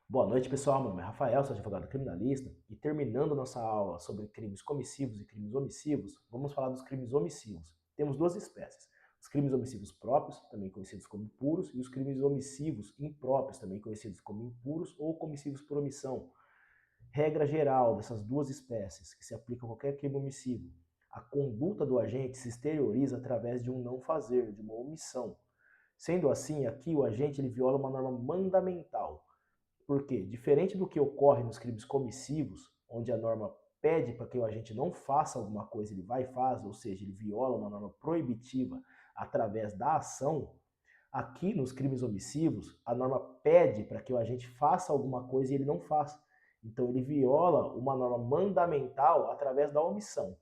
Boa noite, pessoal. Meu nome é Rafael, sou advogado criminalista e terminando nossa aula sobre crimes comissivos e crimes omissivos, vamos falar dos crimes omissivos. Temos duas espécies: os crimes omissivos próprios, também conhecidos como puros, e os crimes omissivos impróprios, também conhecidos como impuros ou comissivos por omissão. Regra geral dessas duas espécies que se aplica a qualquer crime omissivo: a conduta do agente se exterioriza através de um não fazer, de uma omissão. Sendo assim, aqui o agente ele viola uma norma mandamental. Porque, diferente do que ocorre nos crimes comissivos, onde a norma pede para que o agente não faça alguma coisa, ele vai e faz, ou seja, ele viola uma norma proibitiva através da ação, aqui nos crimes omissivos, a norma pede para que o agente faça alguma coisa e ele não faz. Então ele viola uma norma mandamental através da omissão.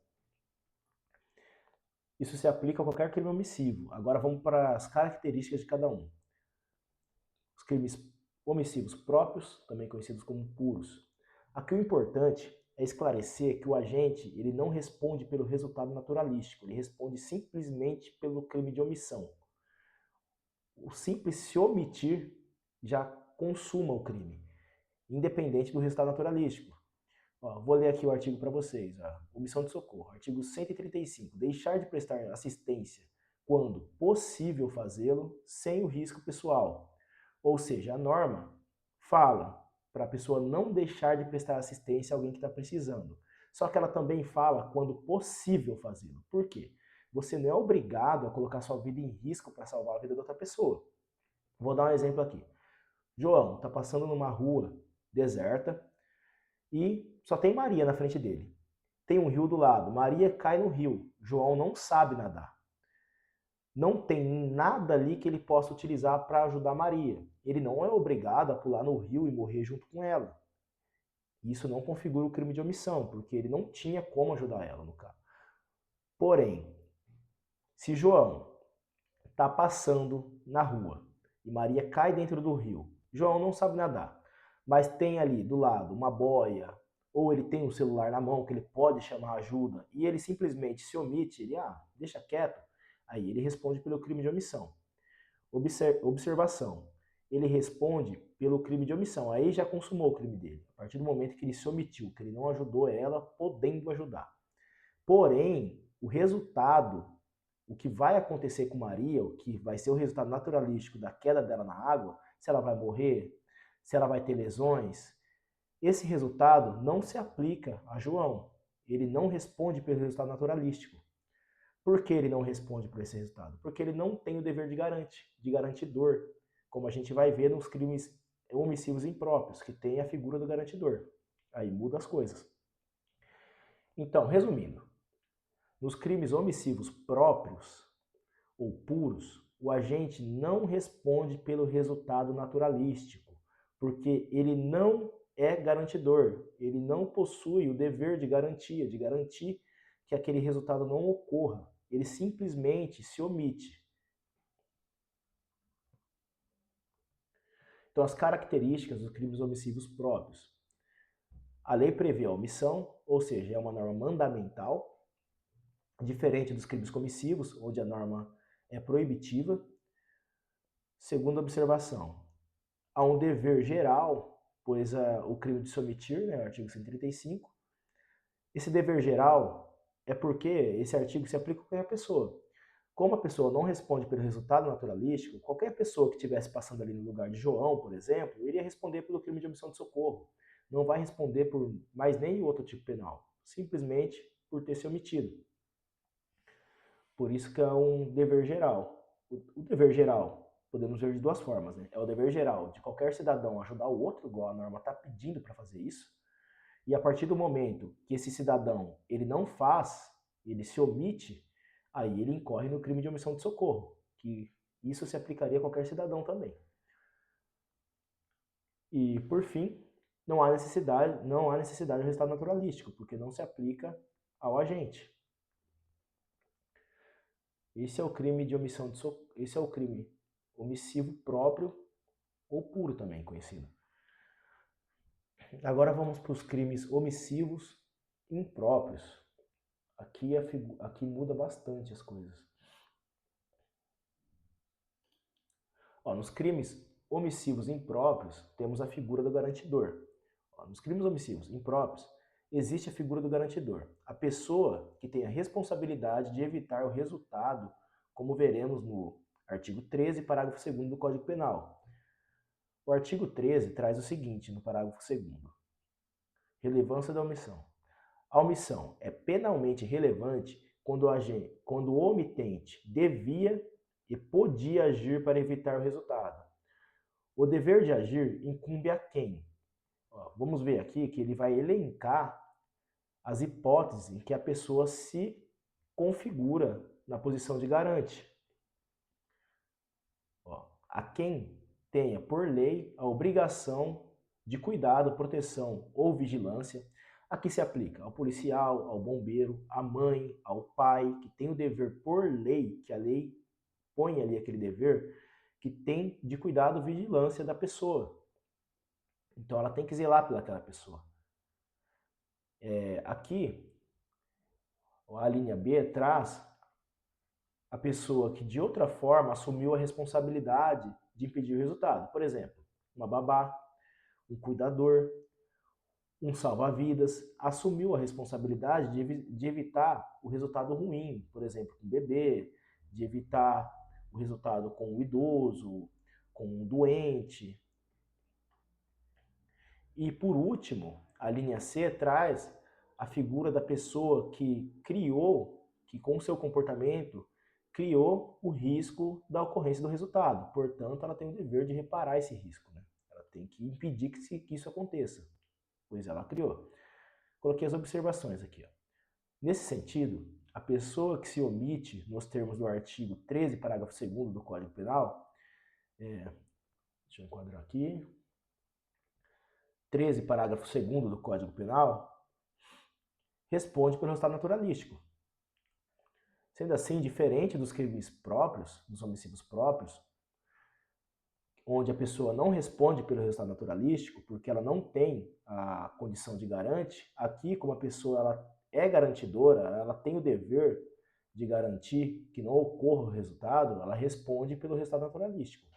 Isso se aplica a qualquer crime omissivo. Agora vamos para as características de cada um. Os crimes omissivos próprios, também conhecidos como puros. Aqui o importante é esclarecer que o agente ele não responde pelo resultado naturalístico, ele responde simplesmente pelo crime de omissão. O simples se omitir já consuma o crime, independente do resultado naturalístico. Vou ler aqui o artigo para vocês. Omissão de socorro. Artigo 135. Deixar de prestar assistência quando possível fazê-lo sem o risco pessoal. Ou seja, a norma fala para a pessoa não deixar de prestar assistência a alguém que está precisando. Só que ela também fala quando possível fazê-lo. Por quê? Você não é obrigado a colocar sua vida em risco para salvar a vida da outra pessoa. Vou dar um exemplo aqui. João está passando numa rua deserta e só tem Maria na frente dele. Tem um rio do lado. Maria cai no rio. João não sabe nadar. Não tem nada ali que ele possa utilizar para ajudar Maria. Ele não é obrigado a pular no rio e morrer junto com ela. Isso não configura o crime de omissão, porque ele não tinha como ajudar ela no caso. Porém, se João está passando na rua e Maria cai dentro do rio, João não sabe nadar, mas tem ali do lado uma boia, ou ele tem um celular na mão que ele pode chamar ajuda, e ele simplesmente se omite, ele deixa quieto, aí ele responde pelo crime de omissão. Observação. Ele responde pelo crime de omissão. Aí já consumou o crime dele. A partir do momento que ele se omitiu, que ele não ajudou ela, podendo ajudar. Porém, o resultado, o que vai acontecer com Maria, o que vai ser o resultado naturalístico da queda dela na água, se ela vai morrer, se ela vai ter lesões, esse resultado não se aplica a João. Ele não responde pelo resultado naturalístico. Por que ele não responde por esse resultado? Porque ele não tem o dever de garantidor, como a gente vai ver nos crimes omissivos impróprios, que tem a figura do garantidor. Aí muda as coisas. Então, resumindo, nos crimes omissivos próprios ou puros, o agente não responde pelo resultado naturalístico, porque ele não é garantidor, ele não possui o dever de garantia, de garantir que aquele resultado não ocorra. Ele simplesmente se omite. Então, as características dos crimes omissivos próprios. A lei prevê a omissão, ou seja, é uma norma mandamental, diferente dos crimes comissivos, onde a norma é proibitiva. Segunda observação, há um dever geral, pois o crime de se omitir, né, artigo 135, esse dever geral é porque esse artigo se aplica a qualquer pessoa. Como a pessoa não responde pelo resultado naturalístico, qualquer pessoa que estivesse passando ali no lugar de João, por exemplo, iria responder pelo crime de omissão de socorro. Não vai responder por mais nenhum outro tipo penal, simplesmente por ter se omitido. Por isso que é um dever geral. O dever geral, podemos ver de duas formas, né? É o dever geral de qualquer cidadão ajudar o outro, igual a norma está pedindo para fazer isso. E a partir do momento que esse cidadão ele não faz, ele se omite, aí ele incorre no crime de omissão de socorro, que isso se aplicaria a qualquer cidadão também. E por fim, não há necessidade do resultado naturalístico, porque não se aplica ao agente. Esse é o crime de omissão de socorro, esse é o crime omissivo próprio ou puro também conhecido. Agora vamos para os crimes omissivos impróprios. Aqui muda bastante as coisas. Nos crimes omissivos impróprios, temos a figura do garantidor. Nos crimes omissivos impróprios, existe a figura do garantidor. A pessoa que tem a responsabilidade de evitar o resultado, como veremos no artigo 13, parágrafo 2º do Código Penal. O artigo 13 traz o seguinte no parágrafo 2º. Relevância da omissão. A omissão é penalmente relevante quando o omitente devia e podia agir para evitar o resultado. O dever de agir incumbe a quem? Vamos ver aqui que ele vai elencar as hipóteses em que a pessoa se configura na posição de garante. A quem tenha, por lei, a obrigação de cuidado, proteção ou vigilância. Aqui se aplica ao policial, ao bombeiro, à mãe, ao pai, que tem o dever por lei, que a lei põe ali aquele dever, que tem de cuidado e vigilância da pessoa. Então ela tem que zelar pelaquela pessoa. Aqui, a linha B traz a pessoa que de outra forma assumiu a responsabilidade de impedir o resultado. Por exemplo, uma babá, um cuidador, um salva-vidas, assumiu a responsabilidade de evitar o resultado ruim, por exemplo, com o bebê, de evitar o resultado com o idoso, com o doente. E por último, a linha C traz a figura da pessoa que com seu comportamento, criou o risco da ocorrência do resultado. Portanto, ela tem o dever de reparar esse risco, né? Ela tem que impedir que isso aconteça, pois ela criou. Coloquei as observações aqui. Nesse sentido, a pessoa que se omite, nos termos do artigo 13, parágrafo 2º do Código Penal, deixa eu enquadrar aqui, 13, parágrafo 2º do Código Penal, responde pelo resultado naturalístico. Sendo assim, diferente dos crimes próprios, dos homicídios próprios, onde a pessoa não responde pelo resultado naturalístico, porque ela não tem a condição de garante, aqui, como a pessoa ela é garantidora, ela tem o dever de garantir que não ocorra o resultado, ela responde pelo resultado naturalístico.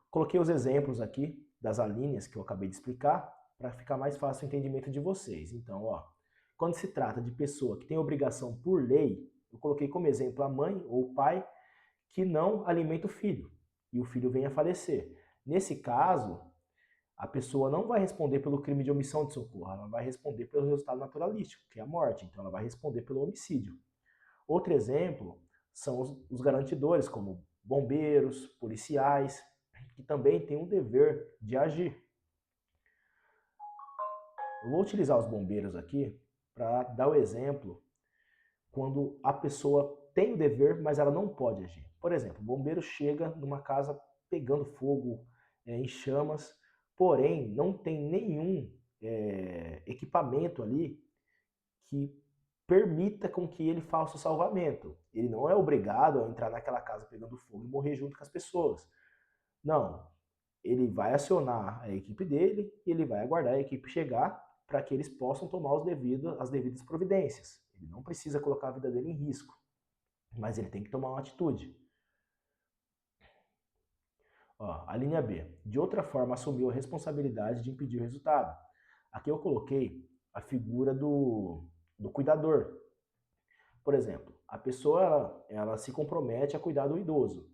Coloquei os exemplos aqui das alíneas que eu acabei de explicar, para ficar mais fácil o entendimento de vocês. Então, quando se trata de pessoa que tem obrigação por lei, eu coloquei como exemplo a mãe ou o pai que não alimenta o filho e o filho vem a falecer. Nesse caso, a pessoa não vai responder pelo crime de omissão de socorro, ela vai responder pelo resultado naturalístico, que é a morte. Então, ela vai responder pelo homicídio. Outro exemplo são os garantidores, como bombeiros, policiais, que também têm um dever de agir. Eu vou utilizar os bombeiros aqui para dar o exemplo quando a pessoa tem o dever, mas ela não pode agir. Por exemplo, o bombeiro chega numa casa pegando fogo, em chamas, porém não tem nenhum equipamento ali que permita com que ele faça o salvamento. Ele não é obrigado a entrar naquela casa pegando fogo e morrer junto com as pessoas. Não, ele vai acionar a equipe dele e ele vai aguardar a equipe chegar para que eles possam tomar as devidas providências. Ele não precisa colocar a vida dele em risco, mas ele tem que tomar uma atitude. A linha B. De outra forma, assumiu a responsabilidade de impedir o resultado. Aqui eu coloquei a figura do cuidador. Por exemplo, a pessoa ela se compromete a cuidar do idoso.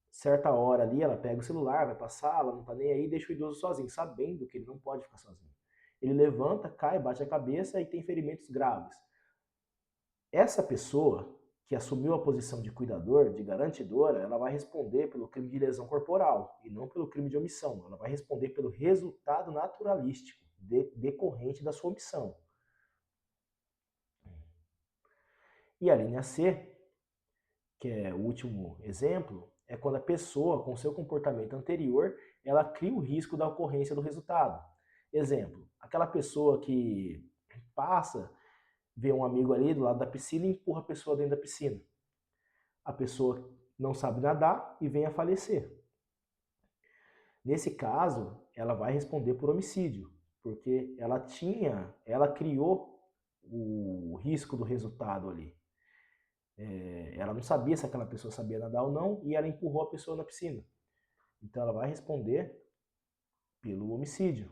Certa hora ali, ela pega o celular, vai passar, ela não tá nem aí, deixa o idoso sozinho, sabendo que ele não pode ficar sozinho. Ele levanta, cai, bate a cabeça e tem ferimentos graves. Essa pessoa que assumiu a posição de cuidador, de garantidora, ela vai responder pelo crime de lesão corporal e não pelo crime de omissão. Ela vai responder pelo resultado naturalístico decorrente da sua omissão. E a linha C, que é o último exemplo, é quando a pessoa, com seu comportamento anterior, ela cria o risco da ocorrência do resultado. Exemplo, aquela pessoa que passa, vê um amigo ali do lado da piscina e empurra a pessoa dentro da piscina. A pessoa não sabe nadar e vem a falecer. Nesse caso, ela vai responder por homicídio, porque ela criou o risco do resultado ali. ela não sabia se aquela pessoa sabia nadar ou não e ela empurrou a pessoa na piscina. Então ela vai responder pelo homicídio.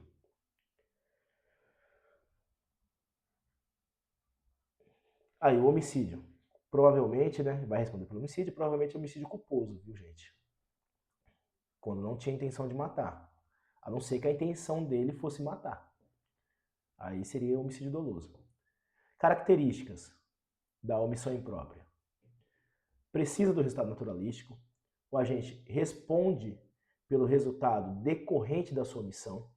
Aí o homicídio, provavelmente, né, vai responder pelo homicídio, provavelmente é homicídio culposo, viu, gente? Quando não tinha intenção de matar. A não ser que a intenção dele fosse matar. Aí seria homicídio doloso. Características da omissão imprópria. Precisa do resultado naturalístico. O agente responde pelo resultado decorrente da sua omissão.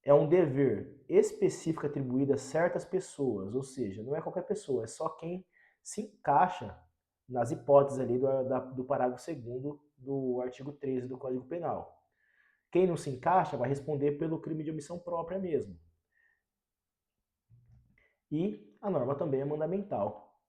É um dever específico atribuído a certas pessoas, ou seja, não é qualquer pessoa, é só quem se encaixa nas hipóteses ali do parágrafo 2º do artigo 13 do Código Penal. Quem não se encaixa vai responder pelo crime de omissão própria mesmo. E a norma também é mandamental.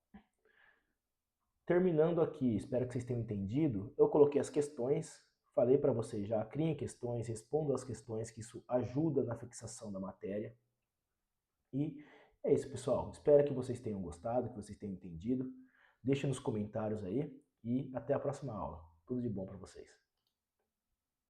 Terminando aqui, espero que vocês tenham entendido, eu coloquei as questões, falei para vocês já, criem questões, respondam as questões, que isso ajuda na fixação da matéria. E é isso, pessoal. Espero que vocês tenham gostado, que vocês tenham entendido. Deixem nos comentários aí e até a próxima aula. Tudo de bom para vocês.